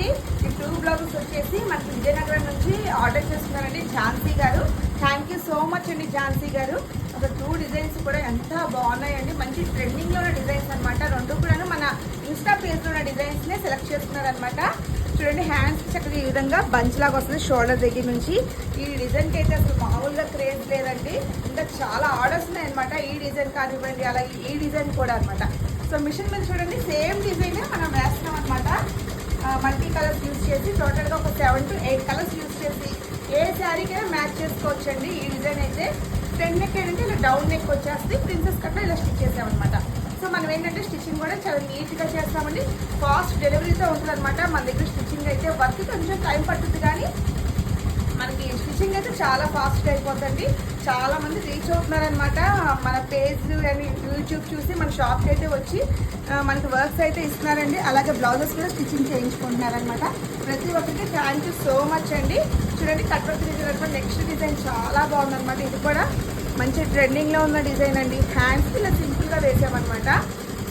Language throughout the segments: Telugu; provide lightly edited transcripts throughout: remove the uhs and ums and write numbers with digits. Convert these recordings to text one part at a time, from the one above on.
చూడండి ఈ 2 బ్లౌజెస్ వచ్చేసి మనకి విజయనగరం నుంచి ఆర్డర్ చేస్తున్నారండి ఝాన్సీ గారు. థ్యాంక్ యూ సో మచ్ అండి ఝాన్సీ గారు. ఒక 2 డిజైన్స్ కూడా ఎంత బాగున్నాయండి, మంచి ట్రెండింగ్లో ఉన్న డిజైన్స్ అనమాట. 2 కూడా మన ఇన్స్టా పేజ్లో ఉన్న డిజైన్స్నే సెలెక్ట్ చేస్తున్నారనమాట. చూడండి హ్యాండ్స్ చక్కగా ఈ విధంగా బంచ్ లాగా వస్తుంది షోల్డర్ దగ్గర నుంచి. ఈ డిజైన్కి అయితే అసలు మామూలుగా క్రేజ్ లేదండి, ఇంకా చాలా ఆర్డర్స్ ఉన్నాయన్నమాట. ఈ డిజైన్ కానివ్వండి, అలాగే ఈ డిజైన్ కూడా అనమాట. సో మిషన్ మీద చూడండి సేమ్ డిజైన్ మనం వేస్తున్నాం అనమాట. మల్టీ కలర్స్ యూజ్ చేసి టోటల్గా ఒక 7 to 8 కలర్స్ యూజ్ చేసి ఏ శారీకైనా మ్యాచ్ చేసుకోవచ్చండి. ఈ డిజైన్ అయితే ఫ్రంట్ నెక్ ఏంటంటే ఇలా డౌన్ నెక్ వచ్చేస్తుంది, ప్రిన్సెస్ కట్లో ఇలా స్టిచ్ చేసామన్నమాట. సో మనం ఏంటంటే స్టిచ్చింగ్ కూడా చాలా నీట్గా చేస్తామండి, ఫాస్ట్ డెలివరీతో ఉంటుంది అనమాట. మన దగ్గర స్టిచ్చింగ్ అయితే వర్క్ కొంచెం టైం పడుతుంది, కానీ మనకి స్టిచ్చింగ్ అయితే చాలా ఫాస్ట్గా అయిపోతుంది. చాలా మంది రీచ్ అవుతున్నారనమాట. మన పేజ్ అని యూట్యూబ్ చూసి మన షాప్కి అయితే వచ్చి మనకి వర్క్స్ అయితే ఇస్తున్నారండి. అలాగే బ్లౌజెస్ కూడా స్టిచ్చింగ్ చేయించుకుంటున్నారనమాట. ప్రతి ఒక్కరికి థ్యాంక్ యూ సో మచ్ అండి. చూడండి cut work design next design చాలా బాగుందన్నమాట. ఇది కూడా మంచి ట్రెండింగ్లో ఉన్న డిజైన్ అండి. హ్యాండ్స్కి ఇలా సింపుల్గా వేసామన్నమాట,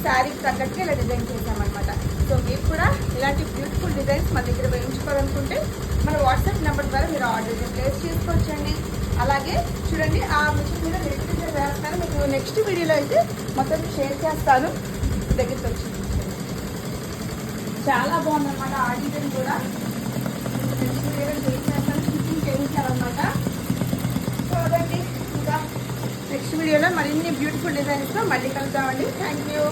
శారీకి తగ్గట్టుగా ఇలా డిజైన్ చేసామన్నమాట. సో మీరు కూడా ఇలాంటి బ్యూటిఫుల్ డిజైన్స్ మన దగ్గర వేయించుకోవాలనుకుంటే మన వాట్సాప్ నెంబర్ ద్వారా మీరు ఆర్డర్ ప్లేస్ చేసుకోవచ్చండి. అలాగే చూడండి ఆ మిషన్ మీద రెడ్ వేస్తాను, మీకు నెక్స్ట్ వీడియోలో అయితే మొత్తం షేర్ చేస్తాను. దగ్గరికి వచ్చి చాలా బాగుందన్నమాట. ఆ డిజైన్ కూడా నెక్స్ట్ వీడియోలో షేర్ చేస్తాను, స్టిచ్చింగ్ చేయించాలన్నమాట. సో అదండి, ఇంకా నెక్స్ట్ వీడియోలో మరిన్ని బ్యూటిఫుల్ డిజైన్స్తో మళ్ళీ కలుద్దామండి. Thank you.